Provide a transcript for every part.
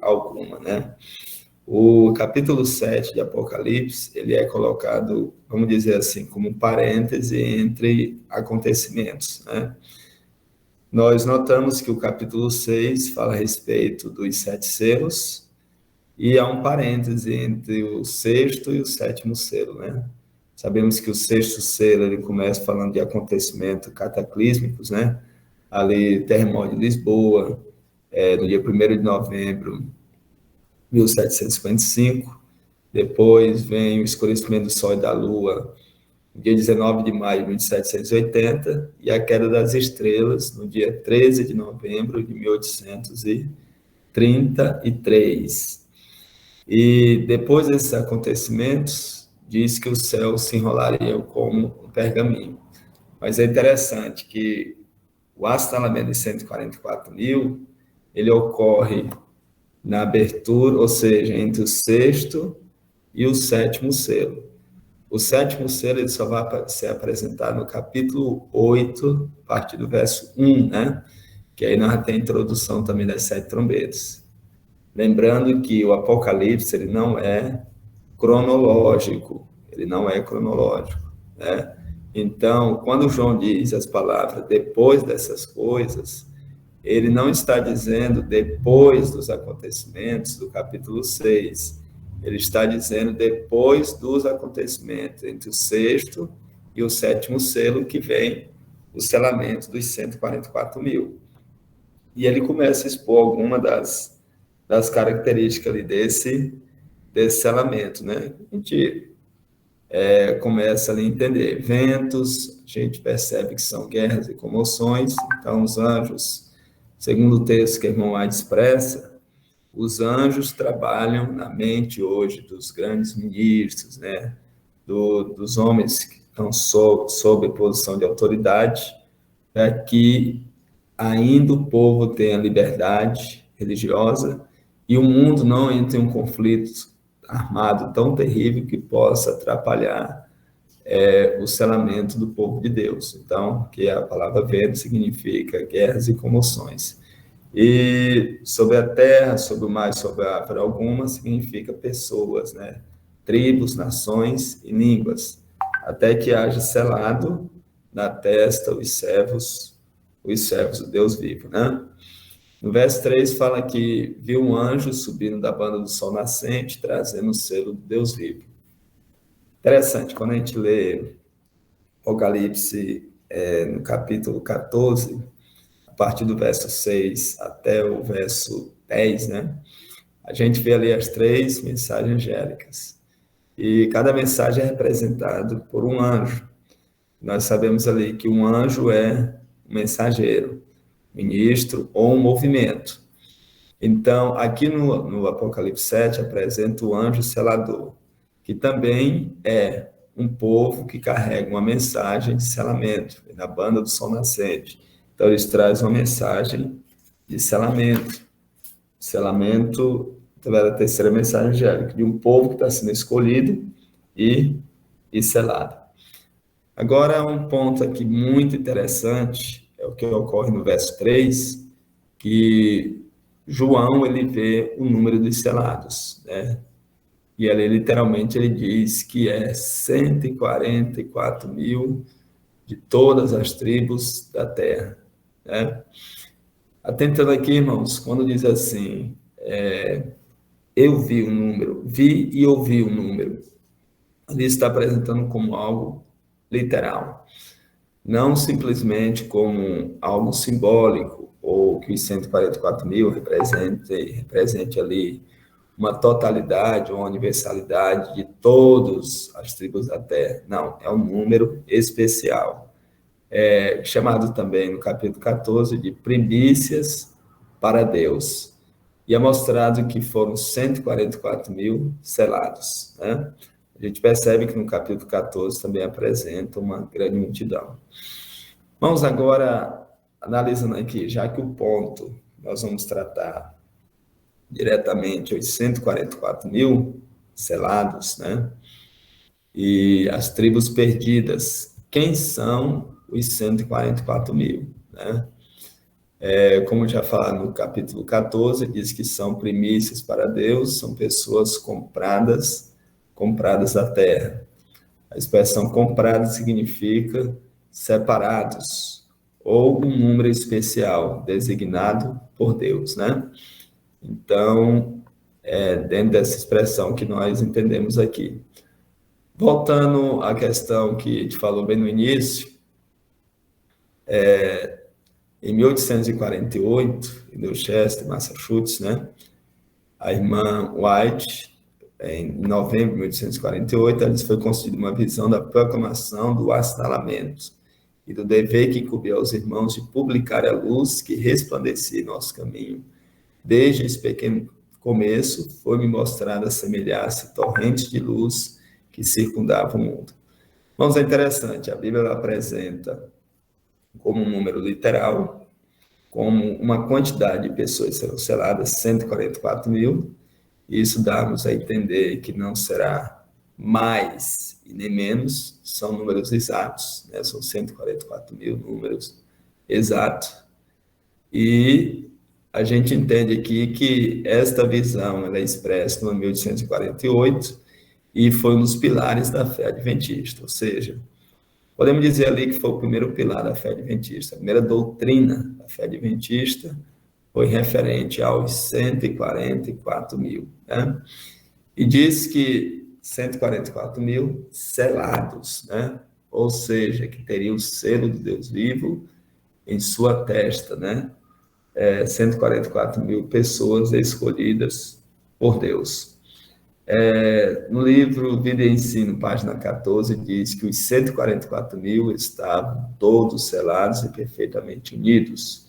alguma, né? O capítulo 7 de Apocalipse, ele é colocado, vamos dizer assim, como um parêntese entre acontecimentos, né? Nós notamos que o capítulo 6 fala a respeito dos 7 selos, e há um parêntese entre o sexto e o sétimo selo, né? Sabemos que o sexto selo, ele começa falando de acontecimentos cataclísmicos, né? Ali, terremoto de Lisboa, no dia 1º de novembro de 1755. Depois vem o escurecimento do Sol e da Lua, no dia 19 de maio de 1780, e a queda das estrelas, no dia 13 de novembro de 1833. E depois desses acontecimentos, diz que o céu se enrolaria como um pergaminho. Mas é interessante que o astalamento de 144.000, ele ocorre na abertura, ou seja, entre o sexto e o sétimo selo. O sétimo selo ele só vai ser apresentado no capítulo 8, a partir do verso 1, né? Que aí nós temos a introdução também das 7 trombetas. Lembrando que o Apocalipse ele não é cronológico, né? Então, quando João diz as palavras depois dessas coisas, ele não está dizendo depois dos acontecimentos do capítulo 6, ele está dizendo depois dos acontecimentos entre o sexto e o sétimo selo, que vem o selamento dos 144.000. E ele começa a expor alguma das características ali desse selamento, né? A gente começa ali a entender ventos, a gente percebe que são guerras e comoções. Então, os anjos, segundo o texto que a irmã White expressa, os anjos trabalham na mente hoje dos grandes ministros, né? Dos homens que estão sob posição de autoridade, para que ainda o povo tenha liberdade religiosa e o mundo não entre em um conflito armado tão terrível que possa atrapalhar o selamento do povo de Deus. Então, que a palavra vento significa guerras e comoções. E sobre a terra, sobre o mar, sobre a árvore alguma, significa pessoas, né? Tribos, nações e línguas, até que haja selado na testa os servos do Deus vivo, né? No verso 3 fala que viu um anjo subindo da banda do sol nascente, trazendo o selo do Deus vivo. Interessante, quando a gente lê Apocalipse no capítulo 14, a partir do verso 6 até o verso 10, né? A gente vê ali as 3 mensagens angélicas. E cada mensagem é representada por um anjo. Nós sabemos ali que um anjo é um mensageiro, ministro ou um movimento. Então, aqui no Apocalipse 7, apresenta o anjo selador, que também é um povo que carrega uma mensagem de selamento, na banda do sol nascente. Então, eles trazem uma mensagem de selamento. Selamento, através da terceira mensagem angélica, de um povo que está sendo escolhido e selado. Agora, um ponto aqui muito interessante é o que ocorre no verso 3, que João, ele vê o número dos selados, né? E ali, literalmente, ele diz que é 144.000 de todas as tribos da terra, né? Atentando aqui, irmãos, quando diz assim, eu vi um número, vi e ouvi um número, ele está apresentando como algo literal, não simplesmente como algo simbólico, ou que os 144.000 represente ali uma totalidade, uma universalidade de todas as tribos da terra. Não, é um número especial. Chamado também no capítulo 14 de primícias para Deus. E é mostrado que foram 144.000 selados, né? A gente percebe que no capítulo 14 também apresenta uma grande multidão. Vamos agora, analisando aqui, já que o ponto nós vamos tratar diretamente os 144.000 selados, né? E as tribos perdidas. Quem são os 144.000, né? Como já falaram no capítulo 14, diz que são primícias para Deus, são pessoas compradas da terra. A expressão comprado significa separados, ou um número especial, designado por Deus, né? Então, dentro dessa expressão que nós entendemos aqui. Voltando à questão que a gente falou bem no início, em 1848, em Dorchester, Massachusetts, né? A irmã White, em novembro de 1848, lhes foi concedida uma visão da proclamação do astalamento e do dever que incumbiu aos irmãos de publicar a luz que resplandecia em nosso caminho. Desde esse pequeno começo, foi-me mostrada semelhar-se torrentes de luz que circundavam o mundo. Vamos, é interessante, a Bíblia apresenta como um número literal, como uma quantidade de pessoas serão seladas, 144 mil. Isso dá-nos a entender que não será mais e nem menos, são números exatos, né? São 144 mil números exatos. E a gente entende aqui que esta visão ela é expressa no 1848 e foi um dos pilares da fé adventista, ou seja, podemos dizer ali que foi o primeiro pilar da fé adventista, a primeira doutrina da fé adventista foi referente aos 144 mil, né? E diz que 144 mil selados, né? Ou seja, que teria o selo de Deus vivo em sua testa, né? 144 mil pessoas escolhidas por Deus. No livro Vida e Ensino, página 14, diz que os 144 mil estavam todos selados e perfeitamente unidos.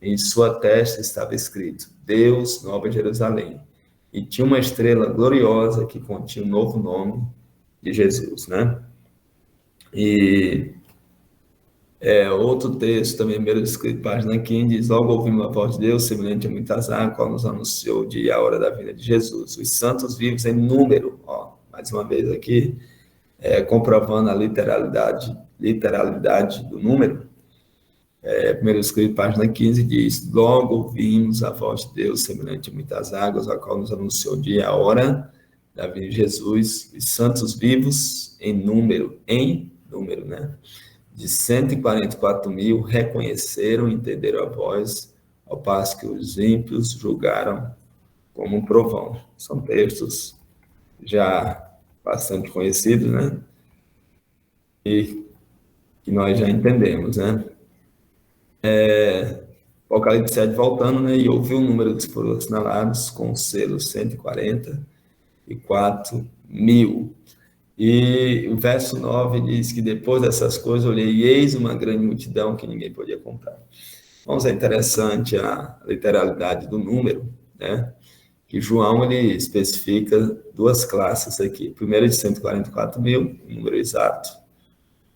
Em sua testa estava escrito, Deus, Nova Jerusalém. E tinha uma estrela gloriosa que continha o novo nome de Jesus, né? E outro texto, também mesmo escrito, página 15, diz, logo ouvimos a voz de Deus, semelhante a muitas águas, qual nos anunciou o dia e a hora da vinda de Jesus. Os santos vivos em número, mais uma vez aqui, comprovando a literalidade do número. Primeiro escrito, página 15, diz, logo ouvimos a voz de Deus, semelhante a muitas águas, a qual nos anunciou o dia e a hora da vinda de Jesus. Os santos vivos em número, né? De 144 mil reconheceram e entenderam a voz, ao passo que os ímpios julgaram como um trovão. São textos já bastante conhecidos, né? E que nós já entendemos, né? Apocalipse 7 voltando, né? E ouviu o número dos que foram assinalados com o selo 144 mil. E o verso 9 diz que depois dessas coisas olhei e eis uma grande multidão que ninguém podia contar. Vamos, é interessante a literalidade do número, né? Que João ele especifica duas classes aqui. Primeiro de 144 mil, número exato,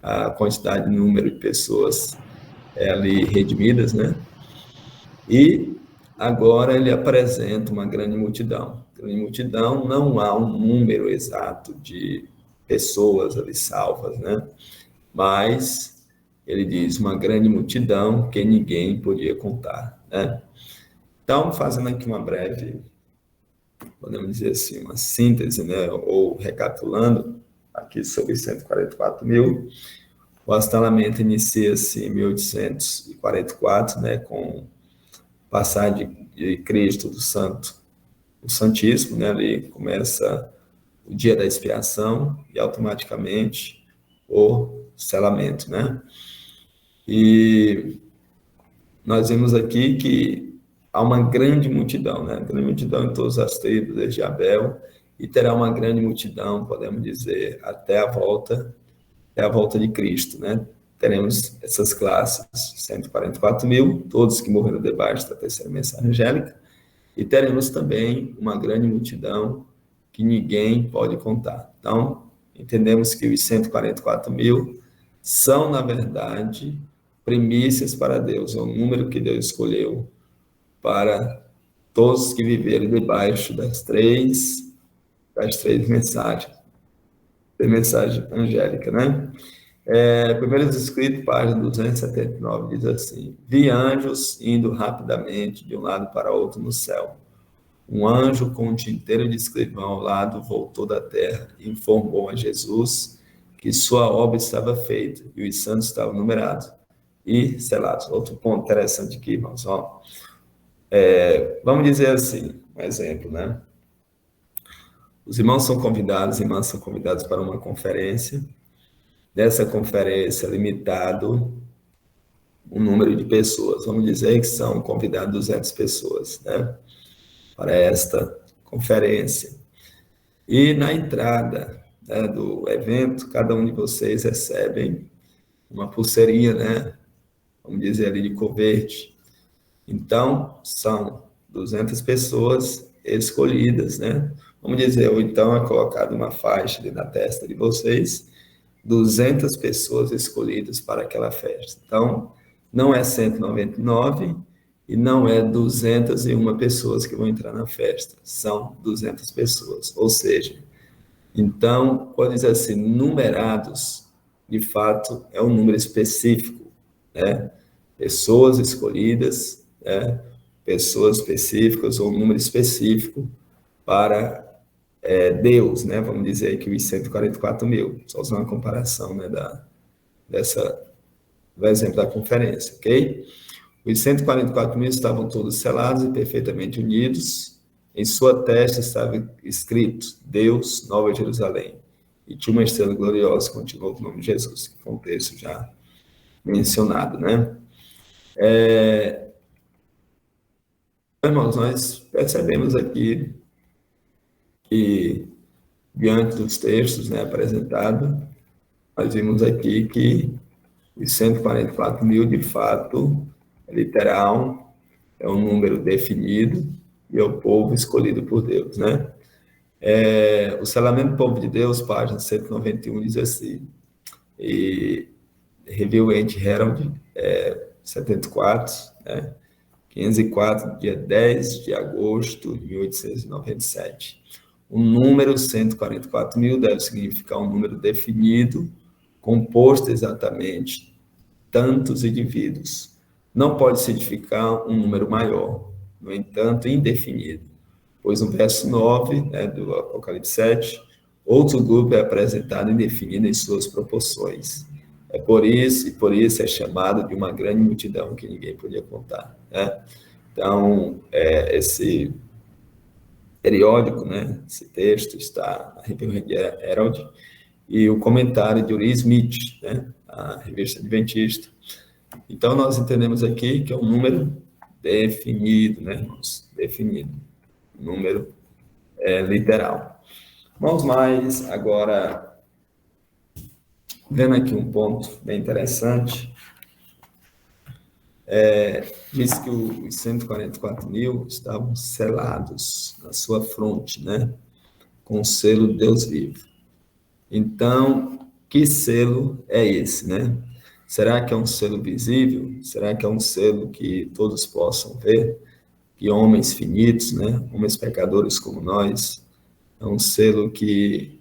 a quantidade de número de pessoas ali redimidas, né? E agora ele apresenta uma grande multidão. Grande multidão, não há um número exato de pessoas ali salvas, né? Mas ele diz uma grande multidão que ninguém podia contar, né? Então, fazendo aqui uma breve, podemos dizer assim, uma síntese, né? Ou recapitulando aqui sobre 144 mil, o astalamento inicia-se em 1844, né? Com passagem de Cristo do Santo, o Santíssimo, né? Ali começa o dia da expiação e automaticamente o selamento, né? E nós vemos aqui que há uma grande multidão, né? Grande multidão em todas as tribos, desde Abel, e terá uma grande multidão, podemos dizer, até a volta de Cristo, né? Teremos essas classes, 144 mil, todos que morreram debaixo da terceira mensagem angélica, e teremos também uma grande multidão que ninguém pode contar. Então, entendemos que os 144 mil são, na verdade, primícias para Deus, é o número que Deus escolheu para todos que viverem debaixo das três mensagens, da mensagem angélica, né? Primeiros Escritos, página 279, diz assim: vi anjos indo rapidamente de um lado para outro no céu. Um anjo com um tinteiro de escrivão ao lado voltou da terra e informou a Jesus que sua obra estava feita e os santos estavam numerados e selados. Outro ponto interessante aqui, irmãos, ó. Vamos dizer assim, um exemplo, né? Os irmãos são convidados, as irmãs são convidados para uma conferência. Nessa conferência, limitado um número de pessoas. Vamos dizer que são convidados 200 pessoas, né? Para esta conferência. E na entrada, né, do evento, cada um de vocês recebem uma pulseirinha, né? Vamos dizer ali de cor verde. Então, são 200 pessoas escolhidas, né? Vamos dizer, ou então é colocada uma faixa ali na testa de vocês, 200 pessoas escolhidas para aquela festa. Então, não é 199 e não é 201 pessoas que vão entrar na festa, são 200 pessoas. Ou seja, então, quando diz assim, numerados, de fato, é um número específico, né? Pessoas escolhidas, né? Pessoas específicas ou um número específico para Deus, né? Vamos dizer que os 144 mil, só usar uma comparação, né, do exemplo da conferência, ok? Os 144 mil estavam todos selados e perfeitamente unidos. Em sua testa estava escrito Deus, Nova Jerusalém. E tinha uma estrela gloriosa, continuou com o nome de Jesus, que foi um texto já mencionado, né? Irmãos, nós percebemos aqui que, diante dos textos, né, apresentados, nós vimos aqui que os 144 mil, de fato, é literal, é um número definido e é o povo escolhido por Deus, né? O selamento do povo de Deus, página 191, diz assim, e Review and Herald, 74, né? 504, dia 10 de agosto de 1897. O número 144 mil deve significar um número definido, composto exatamente tantos indivíduos. Não pode significar um número maior, no entanto, indefinido, pois no verso 9, né, do Apocalipse 7, outro grupo é apresentado indefinido em suas proporções. Por isso é chamado de uma grande multidão que ninguém podia contar, né? Então, esse periódico, né, esse texto está na Review and Herald, e o comentário de Uri Smith, né, a revista adventista. Então, nós entendemos aqui que é um número definido, né, irmãos? Definido. Número literal. Vamos mais agora, vendo aqui um ponto bem interessante, diz que os 144 mil estavam selados na sua fronte, né, com o selo Deus vivo. Então, que selo é esse, né? Será que é um selo visível? Será que é um selo que todos possam ver? Que homens finitos, né? Homens pecadores como nós, é um selo que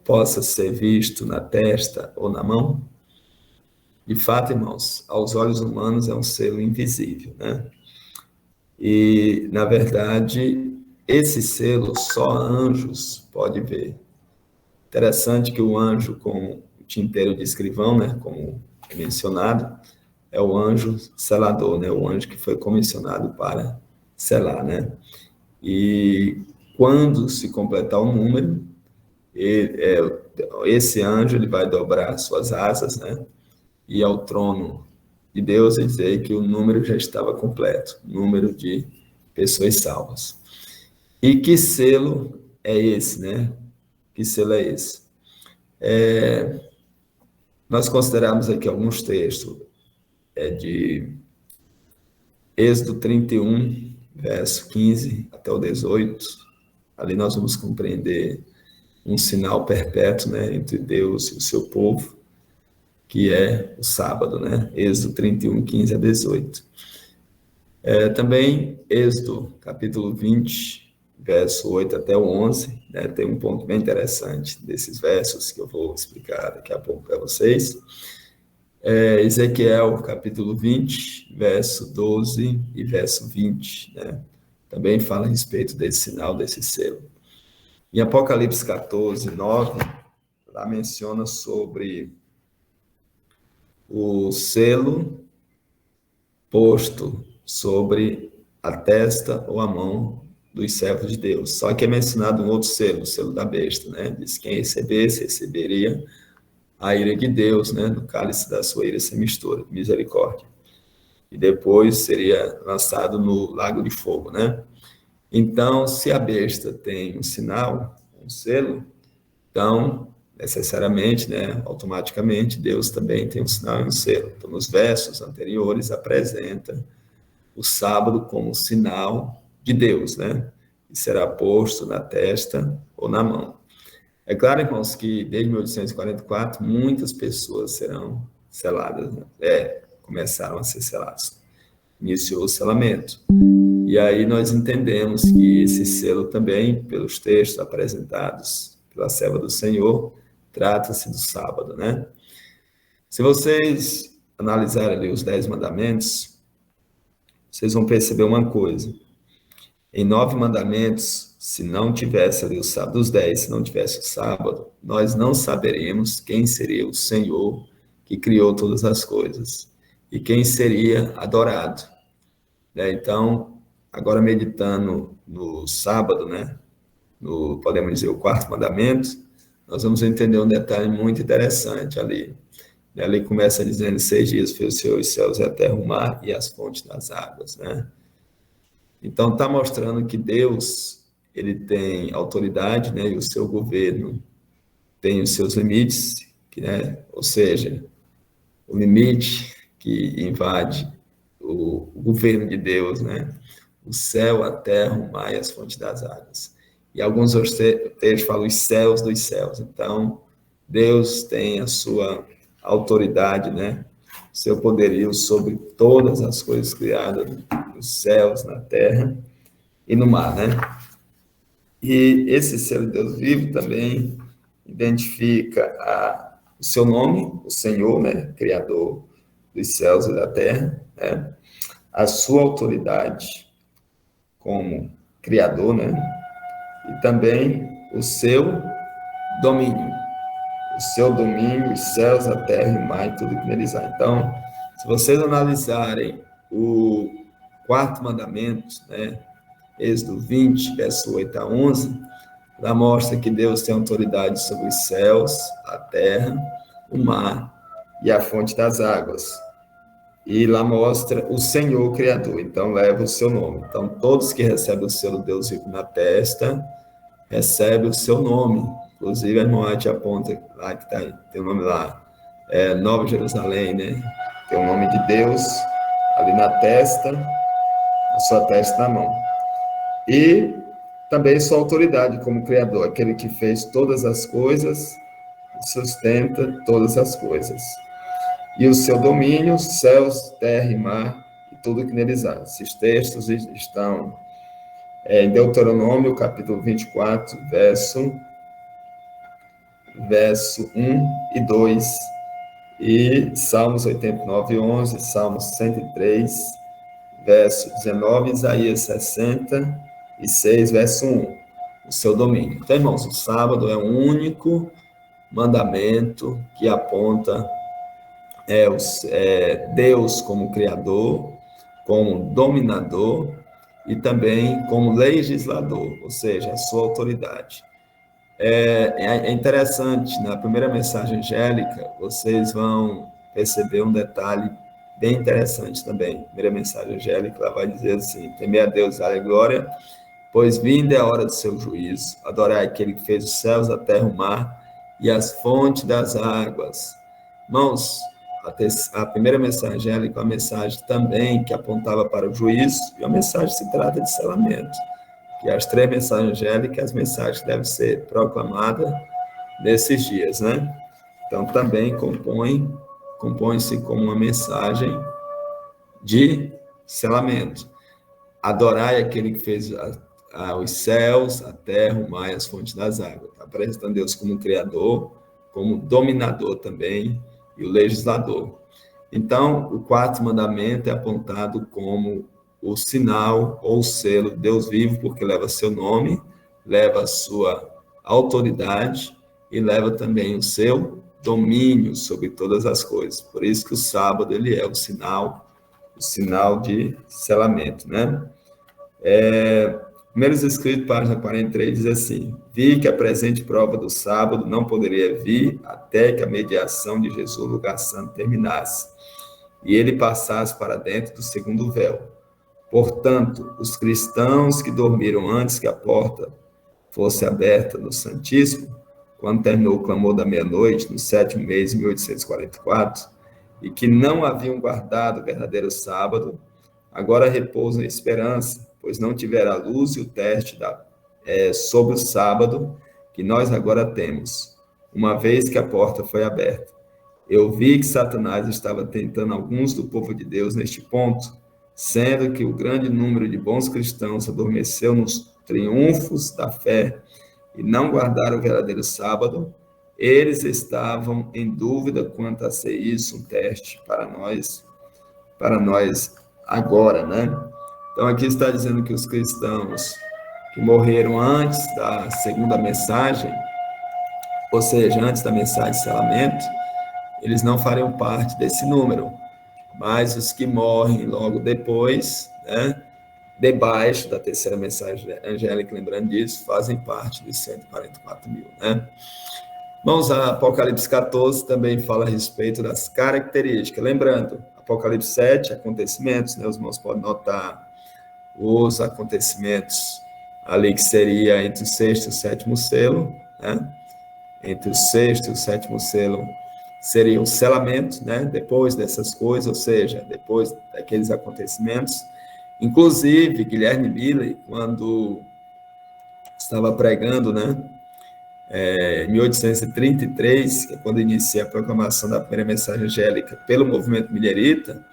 possa ser visto na testa ou na mão? De fato, irmãos, aos olhos humanos é um selo invisível, né? E, na verdade, esse selo só anjos podem ver. Interessante que o anjo com o tinteiro de escrivão, né, como é mencionado, é o anjo selador, né, o anjo que foi comissionado para selar, né? E quando se completar o número, esse anjo ele vai dobrar suas asas, né, e ao trono de Deus e dizer que o número já estava completo, número de pessoas salvas. E que selo é esse, né? Que selo é esse? Nós consideramos aqui alguns textos de Êxodo 31, verso 15 até o 18. Ali nós vamos compreender um sinal perpétuo, né, entre Deus e o seu povo, que é o sábado, né? Êxodo 31, 15 a 18. Também Êxodo, capítulo 20, verso 8 até o 11, né? Tem um ponto bem interessante desses versos que eu vou explicar daqui a pouco para vocês. Ezequiel, capítulo 20, verso 12 e verso 20, né? Também fala a respeito desse sinal, desse selo. Em Apocalipse 14, 9, lá menciona sobre o selo posto sobre a testa ou a mão dos servos de Deus. Só que é mencionado um outro selo, o selo da besta, né? Diz que quem recebesse, receberia a ira de Deus, né? No cálice da sua ira sem mistura, misericórdia. E depois seria lançado no lago de fogo, né? Então, se a besta tem um sinal, um selo, então, necessariamente, né, automaticamente, Deus também tem um sinal e um selo. Então, nos versos anteriores, apresenta o sábado como sinal de Deus, né? E será posto na testa ou na mão. É claro, irmãos, que desde 1844, muitas pessoas serão seladas, né? Começaram a ser seladas. Iniciou o selamento. E aí nós entendemos que esse selo também, pelos textos apresentados pela serva do Senhor, trata-se do sábado, né? Se vocês analisarem ali os 10 mandamentos, vocês vão perceber uma coisa. Em 9 mandamentos, se não tivesse ali o sábado, dos 10, se não tivesse o sábado, nós não saberíamos quem seria o Senhor que criou todas as coisas e quem seria adorado. Então, agora meditando no sábado, né, podemos dizer, o 4º mandamento, nós vamos entender um detalhe muito interessante ali. Ali começa dizendo: 6 dias fez o Senhor os céus e a terra, o mar e as fontes das águas, né? Então, está mostrando que Deus, ele tem autoridade, né, e o seu governo tem os seus limites, né, ou seja, o limite que invade o governo de Deus, né, o céu, a terra, o mar e as fontes das águas. E alguns textos falam os céus dos céus. Então, Deus tem a sua autoridade, né, seu poderio sobre todas as coisas criadas, nos céus, na terra e no mar, né? E esse selo de Deus vivo também identifica o seu nome, o Senhor, né, Criador dos céus e da terra, né? A sua autoridade como Criador, né? E também o seu domínio. O seu domínio, os céus, a terra e o mar e tudo que neles há. Então, se vocês analisarem o 4º mandamento, né, Êxodo 20, verso 8 a 11, lá mostra que Deus tem autoridade sobre os céus, a terra, o mar e a fonte das águas. E lá mostra o Senhor Criador, então leva o seu nome. Então, todos que recebem o selo Deus vivo na testa, recebem o seu nome. Inclusive, a irmã te aponta lá, que tem o nome lá, Nova Jerusalém, né? Tem o nome de Deus ali na testa, a sua testa na mão. E também sua autoridade como Criador, aquele que fez todas as coisas, sustenta todas as coisas. E o seu domínio, céus, terra e mar, e tudo que neles há. Esses textos estão em Deuteronômio, capítulo 24, verso 1 e 2, e Salmos 89, 11, Salmos 103, verso 19, Isaías 66, verso 1, o seu domínio. Então, irmãos, o sábado é o único mandamento que aponta Deus como Criador, como dominador e também como legislador, ou seja, a sua autoridade. É interessante, na primeira mensagem angélica, vocês vão perceber um detalhe bem interessante também. A primeira mensagem angélica, ela vai dizer assim: temer a Deus, dar glória, pois vinda é a hora do seu juízo, adorar aquele que fez os céus, a terra, o mar e as fontes das águas. Irmãos, a primeira mensagem angélica é uma mensagem também que apontava para o juízo, e a mensagem se trata de selamento. E as 3 mensagens angélicas, as mensagens que devem ser proclamadas nesses dias, né? Então, também compõe-se como uma mensagem de selamento. Adorai aquele que fez os céus, a terra, o mar e as fontes das águas. Está apresentando Deus como um criador, como dominador também, e o legislador. Então, o quarto mandamento é apontado como o sinal ou o selo de Deus vivo, porque leva seu nome, leva a sua autoridade e leva também o seu domínio sobre todas as coisas. Por isso que o sábado ele é o sinal de selamento, né? Primeiros Escritos, página 43, diz assim: vi que a presente prova do sábado não poderia vir até que a mediação de Jesus, o lugar santo, terminasse, e ele passasse para dentro do segundo véu. Portanto, os cristãos que dormiram antes que a porta fosse aberta no Santíssimo, quando terminou o clamor da meia-noite, no 7º mês de 1844, e que não haviam guardado o verdadeiro sábado, agora repousam em esperança, pois não tiveram a luz e o teste sobre o sábado que nós agora temos, uma vez que a porta foi aberta. Eu vi que Satanás estava tentando alguns do povo de Deus neste ponto, sendo que o grande número de bons cristãos adormeceu nos triunfos da fé e não guardaram o verdadeiro sábado. Eles estavam em dúvida quanto a ser isso um teste para nós agora, né? Então aqui está dizendo que os cristãos que morreram antes da segunda mensagem, ou seja, antes da mensagem de selamento, eles não fariam parte desse número, mas os que morrem logo depois, né, debaixo da terceira mensagem angélica, lembrando disso, fazem parte dos 144 mil, né? Vamos a Apocalipse 14, também fala a respeito das características. Lembrando, Apocalipse 7, acontecimentos, né? Os irmãos podem notar os acontecimentos ali que seria entre o sexto e o sétimo selo, né? Entre o sexto e o sétimo selo seria o selamento, né? Depois dessas coisas, ou seja, depois daqueles acontecimentos. Inclusive, Guilherme Miller, quando estava pregando, né? Em 1833, que é quando inicia a proclamação da primeira mensagem angélica pelo movimento millerita,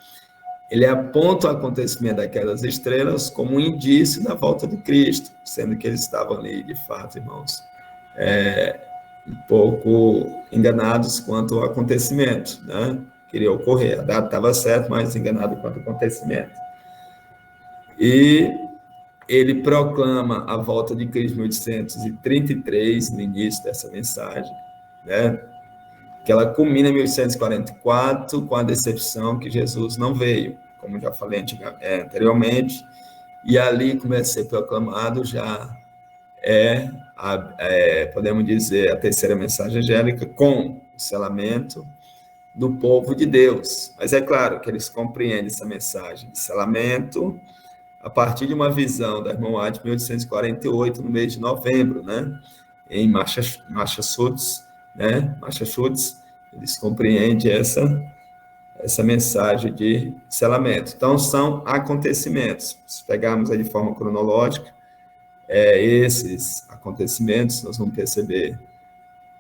ele aponta o acontecimento daquelas estrelas como um indício da volta de Cristo, sendo que eles estavam ali, de fato, irmãos, um pouco enganados quanto ao acontecimento, né? Queria ocorrer. A data estava certa, mas enganado quanto ao acontecimento. E ele proclama a volta de Cristo em 1833, no início dessa mensagem, né? Que ela culmina em 1844, com a decepção que Jesus não veio, como já falei anteriormente, e ali começa a ser proclamado já podemos dizer, a terceira mensagem angélica, com o selamento do povo de Deus. Mas é claro que eles compreendem essa mensagem de selamento a partir de uma visão da irmã White, 1848, no mês de novembro, né? Em Massachusetts, né? Massachusetts, eles compreendem essa mensagem de selamento. Então, são acontecimentos. Se pegarmos aí de forma cronológica, esses acontecimentos, nós vamos perceber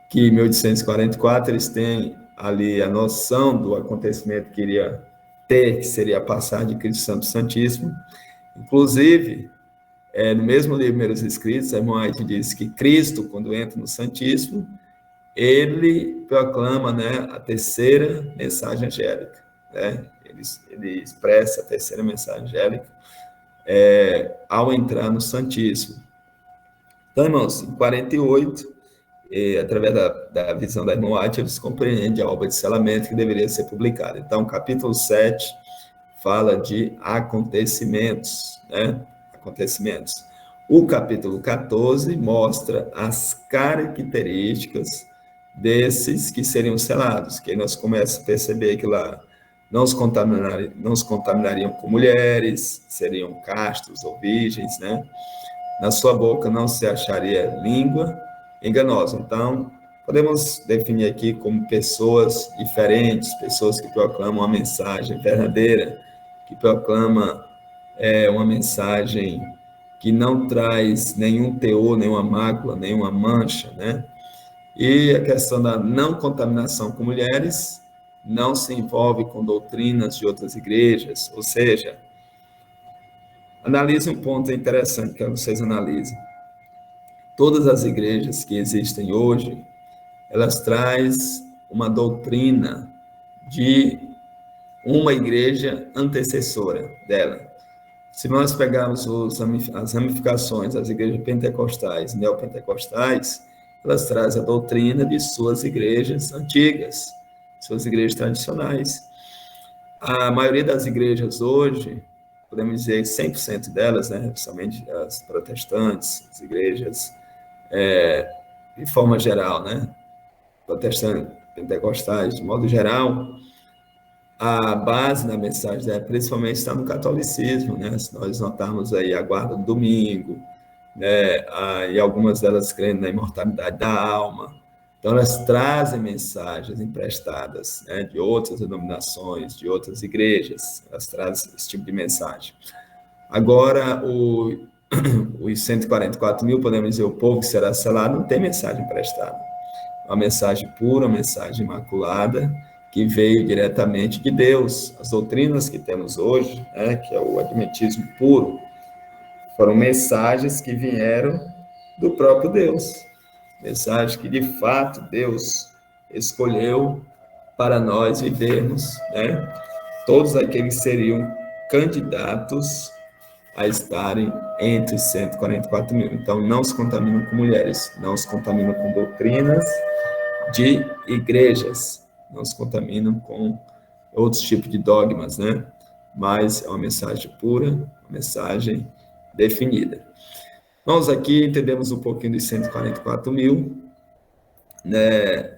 que em 1844 eles têm ali a noção do acontecimento que iria ter, que seria a passagem de Cristo Santo Santíssimo. Inclusive, no mesmo livro Primeiros Escritos, a irmã White diz que Cristo, quando entra no Santíssimo, ele proclama, né, a terceira mensagem angélica, né? Ele expressa a terceira mensagem angélica ao entrar no Santíssimo. Então, irmãos, em 48, através da visão da irmã White, eles compreendem a obra de selamento que deveria ser publicada. Então, capítulo 7 fala de acontecimentos, né? Acontecimentos. O capítulo 14 mostra as características desses que seriam selados, que aí nós começamos a perceber que lá não se contaminariam com mulheres, seriam castos ou virgens, né? Na sua boca não se acharia língua enganosa. Então, podemos definir aqui como pessoas diferentes, pessoas que proclamam uma mensagem verdadeira, que proclama uma mensagem que não traz nenhum teor, nenhuma mácula, nenhuma mancha, né? E a questão da não contaminação com mulheres não se envolve com doutrinas de outras igrejas, ou seja, Analise um ponto interessante que vocês analisem. Todas as igrejas que existem hoje, elas trazem uma doutrina de uma igreja antecessora dela. Se nós pegarmos as ramificações das igrejas pentecostais e neopentecostais, elas trazem a doutrina de suas igrejas antigas, suas igrejas tradicionais. A maioria das igrejas hoje, podemos dizer 100% delas, né, principalmente as protestantes, as igrejas, de forma geral, né, protestantes, pentecostais, de modo geral, a base da mensagem, principalmente está no catolicismo, né? Se nós notarmos aí a guarda do domingo, né? E algumas delas crendo na imortalidade da alma. Então, elas trazem mensagens emprestadas, né, de outras denominações, de outras igrejas, elas trazem esse tipo de mensagem. Agora, os 144 mil, podemos dizer, o povo que será selado, não tem mensagem emprestada. Uma mensagem pura, uma mensagem imaculada, que veio diretamente de Deus. As doutrinas que temos hoje, né, que é o adventismo puro, foram mensagens que vieram do próprio Deus. Mensagens que, de fato, Deus escolheu para nós vivermos, né? Todos aqueles seriam candidatos a estarem entre os 144 mil. Então, não se contaminam com mulheres, não se contaminam com doutrinas de igrejas, não se contaminam com outros tipos de dogmas, né? Mas é uma mensagem pura, uma mensagem definida. Nós aqui entendemos um pouquinho dos 144 mil, né?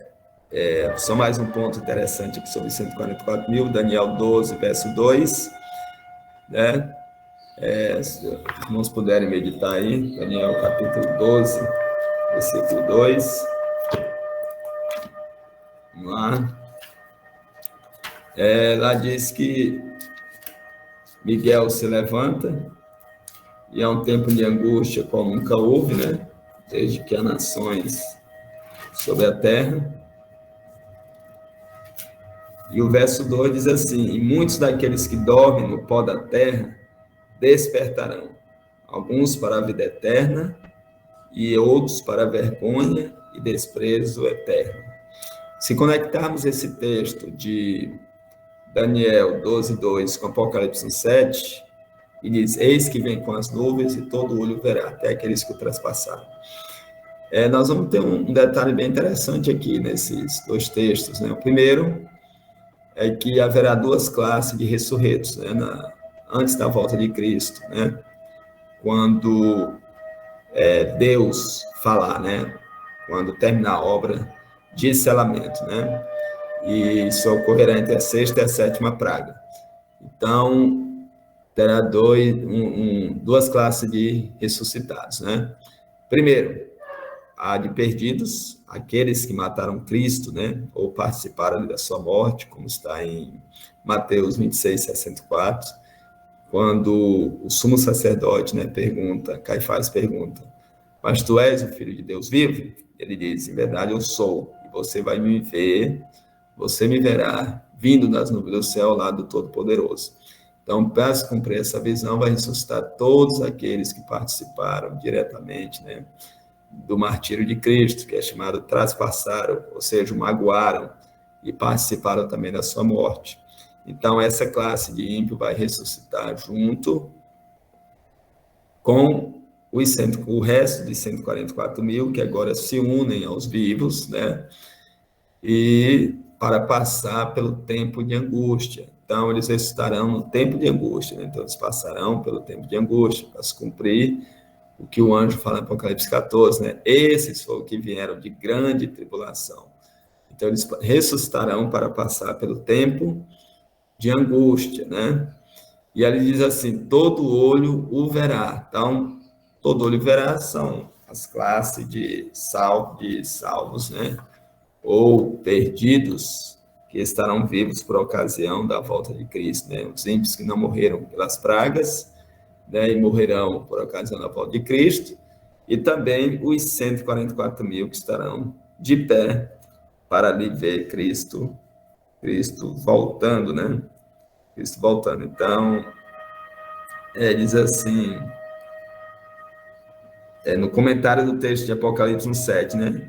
Só mais um ponto interessante aqui sobre 144 mil, Daniel 12, verso 2, né? Se os irmãos puderem meditar aí, Daniel capítulo 12, versículo 2. Vamos lá. Lá diz que Miguel se levanta, e é um tempo de angústia como nunca houve, né? Desde que há nações sobre a terra. E o verso 2 diz assim: e muitos daqueles que dormem no pó da terra despertarão, alguns para a vida eterna, e outros para a vergonha e desprezo eterno. Se conectarmos esse texto de Daniel 12, 2 com Apocalipse 7, e diz, eis que vem com as nuvens e todo olho verá, até aqueles que o traspassaram. Nós vamos ter um detalhe bem interessante aqui nesses dois textos, né? O primeiro é que haverá duas classes de ressurretos, né? Antes da volta de Cristo, né? Quando Deus falar, né? Quando terminar a obra de selamento, né? E isso ocorrerá entre a sexta e a sétima praga. Então, terá duas classes de ressuscitados, né? Primeiro, a de perdidos, aqueles que mataram Cristo, né? Ou participaram da sua morte, como está em Mateus 26, 64, quando o sumo sacerdote, né, Caifás pergunta, mas tu és o Filho de Deus vivo? Ele diz, em verdade eu sou, e você vai me ver, você me verá vindo das nuvens do céu, lá do Todo-Poderoso. Então, para se cumprir essa visão, vai ressuscitar todos aqueles que participaram diretamente, né, do martírio de Cristo, que é chamado traspassaram, ou seja, magoaram, e participaram também da sua morte. Então, essa classe de ímpio vai ressuscitar junto com o resto de 144 mil, que agora se unem aos vivos, né? E para passar pelo tempo de angústia. Então, eles ressuscitarão no tempo de angústia, né? Então, eles passarão pelo tempo de angústia, para se cumprir o que o anjo fala em Apocalipse 14, né? Esses foram que vieram de grande tribulação. Então, eles ressuscitarão para passar pelo tempo de angústia, né? E ele diz assim, todo olho o verá. Então, todo olho verá são as classes de salvos, né? Ou perdidos, que estarão vivos por ocasião da volta de Cristo, né? Os ímpios que não morreram pelas pragas, né? E morrerão por ocasião da volta de Cristo, e também os 144 mil que estarão de pé para ali ver Cristo voltando, né? Cristo voltando. Então, Diz assim, no comentário do texto de Apocalipse 1:7, né?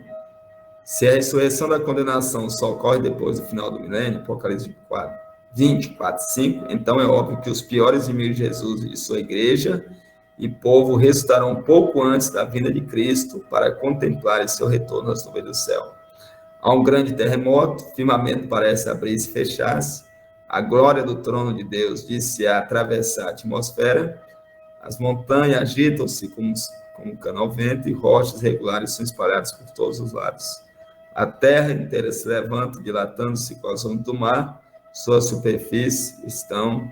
Se a ressurreição da condenação só ocorre depois do final do milênio, Apocalipse 24:5, então é óbvio que os piores inimigos de Jesus e de sua igreja e povo ressuscitarão um pouco antes da vinda de Cristo para contemplar seu retorno às nuvens do céu. Há um grande terremoto, o firmamento parece abrir-se e fechar-se, a glória do trono de Deus diz-se a atravessar a atmosfera, as montanhas agitam-se como um canal vento e rochas regulares são espalhadas por todos os lados. A terra inteira se levanta, dilatando-se com as ondas do mar, sua superfície estão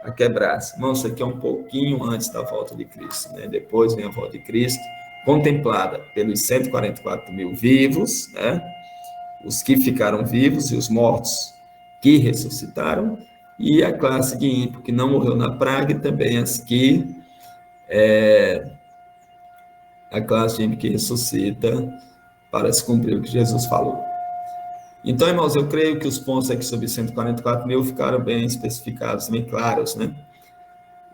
a quebrar-se. Irmão, isso aqui é um pouquinho antes da volta de Cristo, né? Depois vem a volta de Cristo, contemplada pelos 144 mil vivos, né? Os que ficaram vivos e os mortos que ressuscitaram, e a classe de ímpio que não morreu na praga, e também a classe de ímpio que ressuscita para se cumprir o que Jesus falou. Então, irmãos, eu creio que os pontos aqui sobre 144 mil ficaram bem especificados, bem claros, né?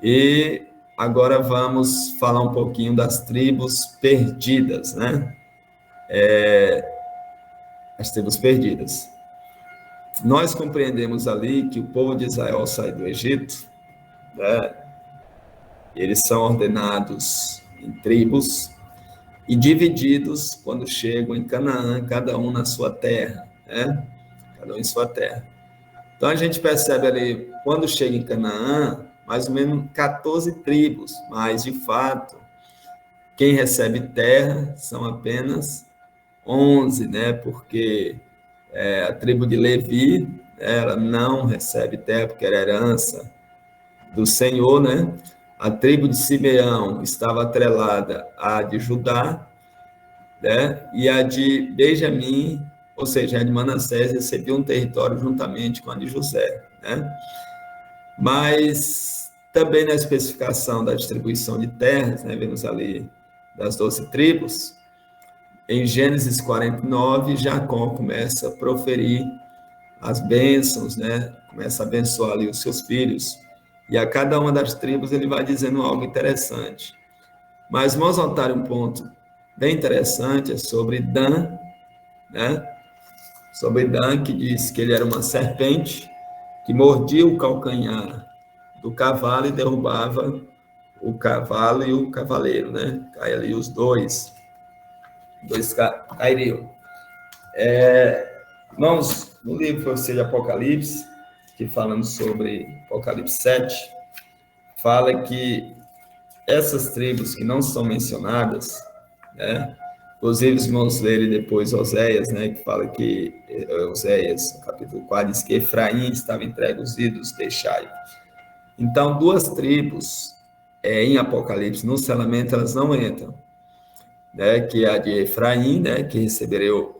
E agora vamos falar um pouquinho das tribos perdidas, né? As tribos perdidas. Nós compreendemos ali que o povo de Israel sai do Egito, né? Eles são ordenados em tribos e divididos quando chegam em Canaã, cada um na sua terra, né? Cada um em sua terra. Então a gente percebe ali, quando chega em Canaã, mais ou menos 14 tribos, mas de fato, quem recebe terra são apenas 11, né? Porque a tribo de Levi, ela não recebe terra porque era herança do Senhor, né? A tribo de Simeão estava atrelada à de Judá, né? E a de Benjamim, ou seja, a de Manassés, recebia um território juntamente com a de José, né? Mas também na especificação da distribuição de terras, né? Vemos ali das 12 tribos, em Gênesis 49, Jacó começa a proferir as bênçãos, né? Começa a abençoar ali os seus filhos. E a cada uma das tribos ele vai dizendo algo interessante. Mas vamos notar um ponto bem interessante, é sobre Dan, né? Sobre Dan, que diz que ele era uma serpente que mordia o calcanhar do cavalo e derrubava o cavalo e o cavaleiro, né? Cai ali os dois cairiam. Irmãos, no livro de Apocalipse, que falando sobre Apocalipse 7, fala que essas tribos que não são mencionadas, né? Inclusive, os irmãos lerem depois Oséias, né? Que fala que Oséias, capítulo 4, diz que Efraim estava entregue aos ídolos, deixai. Então, duas tribos em Apocalipse, no selamento, elas não entram, né? Que é a de Efraim, né? Que recebeu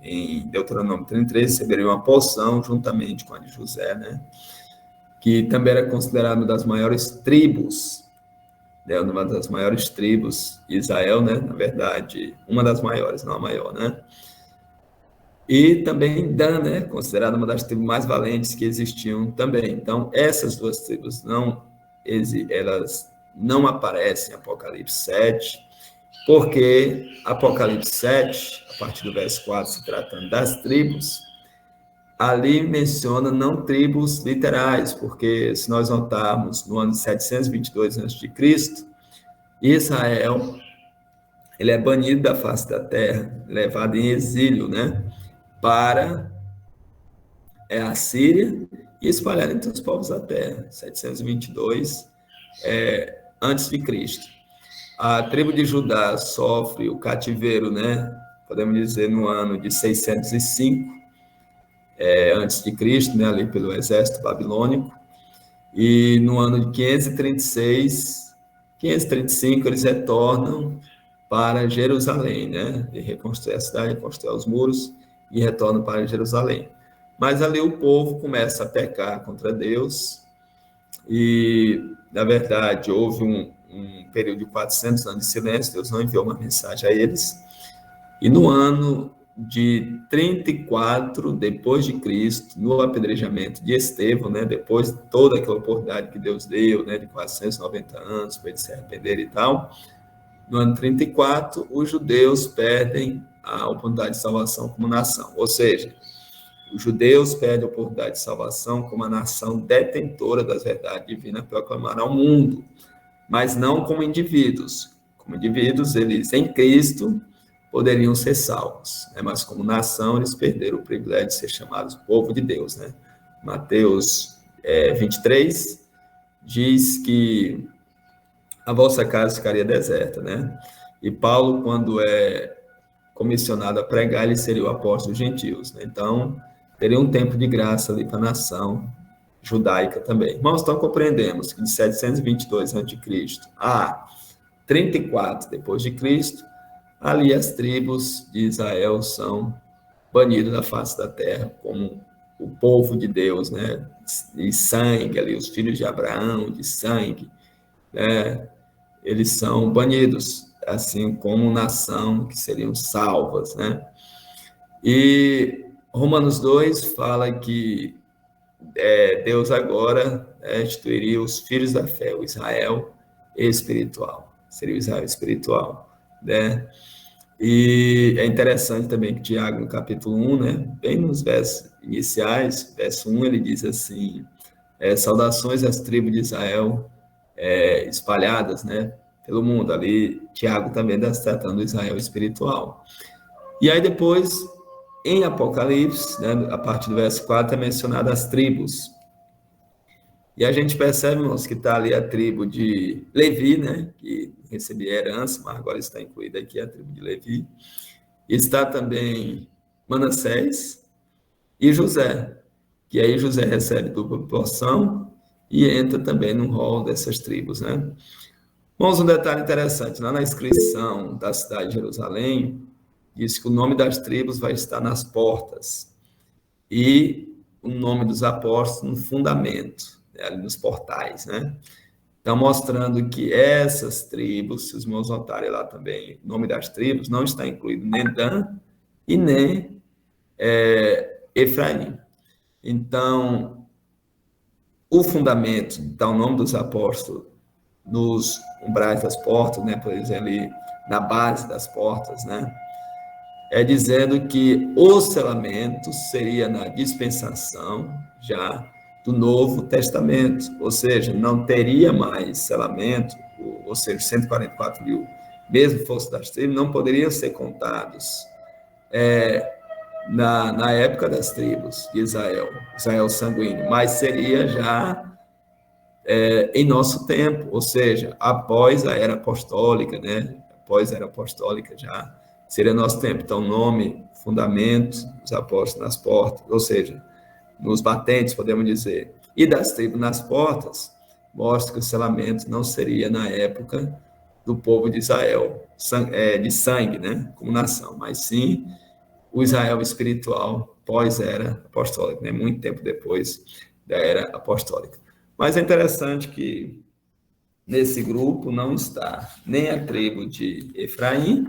em Deuteronômio 33, receberia uma porção juntamente com a de José, né? Que também era considerado uma das maiores tribos, né? Uma das maiores tribos de Israel, né? Na verdade, uma das maiores, não a maior, né? E também Dan, né? Considerada uma das tribos mais valentes que existiam também. Então, essas duas tribos elas não aparecem em Apocalipse 7, porque Apocalipse 7, a partir do verso 4, se tratando das tribos, ali menciona não tribos literais, porque se nós notarmos no ano 722 a.C., Israel ele é banido da face da terra, levado em exílio, né, para a Síria e espalhado entre os povos da terra, 722 antes de Cristo. A tribo de Judá sofre o cativeiro, né? Podemos dizer no ano de 605 antes de Cristo, né? Ali pelo exército babilônico. E no ano de 535 eles retornam para Jerusalém, né? E reconstruir a cidade, reconstruir os muros e retornam para Jerusalém. Mas ali o povo começa a pecar contra Deus e, na verdade, houve um período de 400 anos de silêncio, Deus não enviou uma mensagem a eles. E no ano de 34 depois de Cristo, no apedrejamento de Estevão, né, depois de toda aquela oportunidade que Deus deu, né, de 490 anos para ele se arrepender e tal, no ano 34, os judeus perdem a oportunidade de salvação como nação, ou seja, os judeus perdem a oportunidade de salvação como a nação detentora das verdades divinas para proclamar ao mundo, mas não como indivíduos. Como indivíduos, eles em Cristo poderiam ser salvos, né? Mas como nação, eles perderam o privilégio de ser chamados povo de Deus, né? Mateus 23 diz que a vossa casa ficaria deserta, né? E Paulo, quando é comissionado a pregar, ele seria o apóstolo dos gentios, né? Então, teria um tempo de graça ali para a nação judaica também. Irmãos, então compreendemos que de 722 a.C. a 34 depois de Cristo, ali as tribos de Israel são banidas da face da terra como o povo de Deus, né? De sangue ali, os filhos de Abraão, de sangue, né? Eles são banidos, assim como nação que seriam salvas, né? E Romanos 2 fala que Deus agora instituiria os filhos da fé, o Israel espiritual, seria o Israel espiritual, né? E é interessante também que Tiago, no capítulo 1, né, bem nos versos iniciais, verso 1, ele diz assim, saudações às tribos de Israel espalhadas, né, pelo mundo. Ali, Tiago também está tratando do Israel espiritual. E aí depois, em Apocalipse, né, a partir do verso 4, é mencionado as tribos. E a gente percebe, irmãos, que está ali a tribo de Levi, né, que recebia herança, mas agora está incluída aqui a tribo de Levi. Está também Manassés e José, que aí José recebe dupla porção e entra também no rol dessas tribos, né? Irmãos, um detalhe interessante, lá na inscrição da cidade de Jerusalém, diz que o nome das tribos vai estar nas portas e o nome dos apóstolos no fundamento, ali nos portais, né? Então, mostrando que essas tribos, se os irmãos notarem lá também, o nome das tribos não está incluído nem Dan e nem Efraim. Então, o fundamento, está o nome dos apóstolos nos umbrais das portas, né? Por exemplo, ali na base das portas, né? Dizendo que o selamento seria na dispensação já do Novo Testamento, ou seja, não teria mais selamento, ou seja, 144 mil, mesmo fosse das tribos, não poderiam ser contados na época das tribos de Israel, Israel sanguíneo, mas seria já em nosso tempo, ou seja, após a era apostólica, né? Após a era apostólica já seria nosso tempo. Então, nome, fundamento, os apóstolos nas portas, ou seja, nos batentes, podemos dizer, e das tribos nas portas, mostra que o selamento não seria na época do povo de Israel, de sangue, né, como nação, mas sim o Israel espiritual pós-era apostólica, né, muito tempo depois da era apostólica. Mas é interessante que nesse grupo não está nem a tribo de Efraim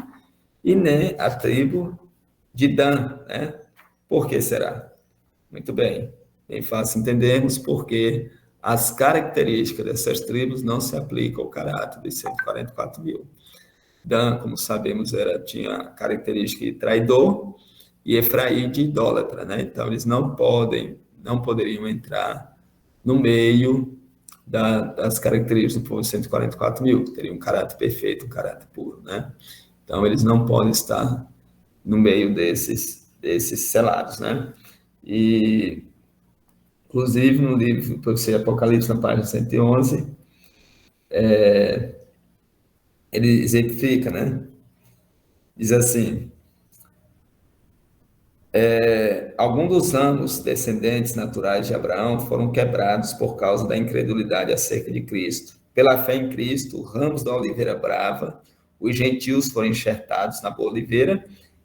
e nem a tribo de Dan, né? Por que será? Muito bem, bem fácil entendermos porque as características dessas tribos não se aplicam ao caráter dos 144 mil. Dan, como sabemos, tinha a característica de traidor e Efraim de idólatra, né? Então, eles não poderiam entrar no meio das características do povo 144 mil, que teria um caráter perfeito, um caráter puro, né? Então, eles não podem estar no meio desses selados, né? E, inclusive, no livro Profecia de Apocalipse, na página 111, ele exemplifica, né? Diz assim, alguns dos ramos descendentes naturais de Abraão foram quebrados por causa da incredulidade acerca de Cristo. Pela fé em Cristo, ramos da oliveira brava, os gentios foram enxertados na boa oliveira,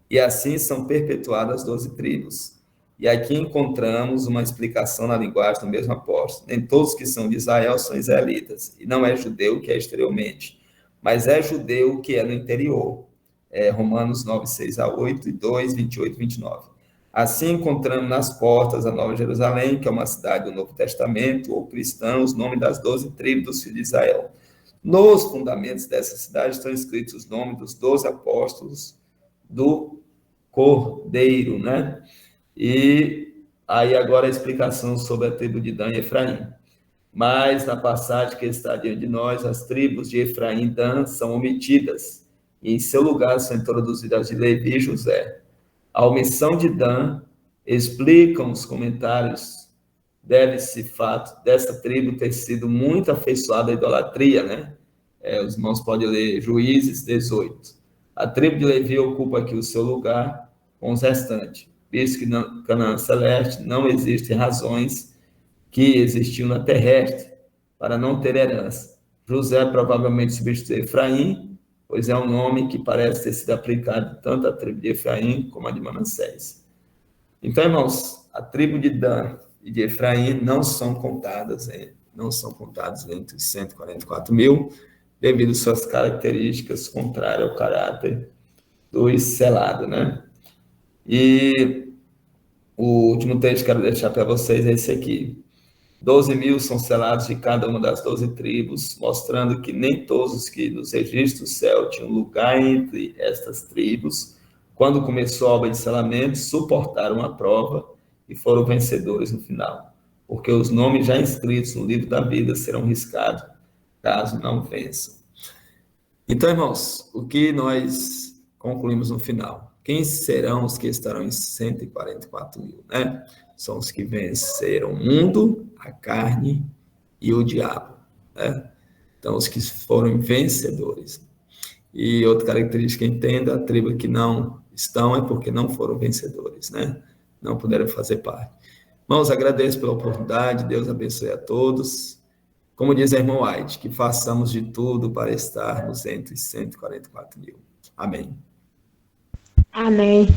e assim são perpetuadas as 12 tribos. E aqui encontramos uma explicação na linguagem do mesmo apóstolo. Nem todos que são de Israel são israelitas, e não é judeu que é exteriormente, mas é judeu que é no interior. Romanos 9, 6 a 8 e 2, 28 e 29. Assim encontramos nas portas a Nova Jerusalém, que é uma cidade do Novo Testamento, ou cristãos, nome das 12 tribos dos filhos de Israel. Nos fundamentos dessa cidade estão escritos os nomes dos 12 apóstolos do Cordeiro, né? E aí agora a explicação sobre a tribo de Dan e Efraim. Mas na passagem que está diante de nós, as tribos de Efraim e Dan são omitidas, e em seu lugar são introduzidas as de Levi e José. A omissão de Dan, explicam os comentários, deve-se fato dessa tribo ter sido muito afeiçoada à idolatria, né? Os irmãos podem ler Juízes 18. A tribo de Levi ocupa aqui o seu lugar com os restantes, visto que na Canaã Celeste não existem razões que existiam na terrestre para não ter herança. José provavelmente substituiu Efraim, pois é um nome que parece ter sido aplicado tanto à tribo de Efraim como à de Manassés. Então, irmãos, a tribo de Dan e de Efraim não são contadas entre os 144 mil, devido às suas características contrárias ao caráter dos selados, né? E o último texto que quero deixar para vocês é esse aqui. 12 mil são selados de cada uma das 12 tribos, mostrando que nem todos os que nos registros do céu tinham lugar entre estas tribos, quando começou a obra de selamento, suportaram a prova e foram vencedores no final, porque os nomes já inscritos no livro da vida serão riscados, caso não vençam. Então, irmãos, o que nós concluímos no final? Quem serão os que estarão em 144 mil, né? São os que venceram o mundo, a carne e o diabo, né? Então, os que foram vencedores. E outra característica, entenda, a tribo que não estão é porque não foram vencedores, né? Não puderam fazer parte. Irmãos, agradeço pela oportunidade, Deus abençoe a todos. Como diz a irmã White, que façamos de tudo para estarmos entre os 144 mil. Amém. Amém.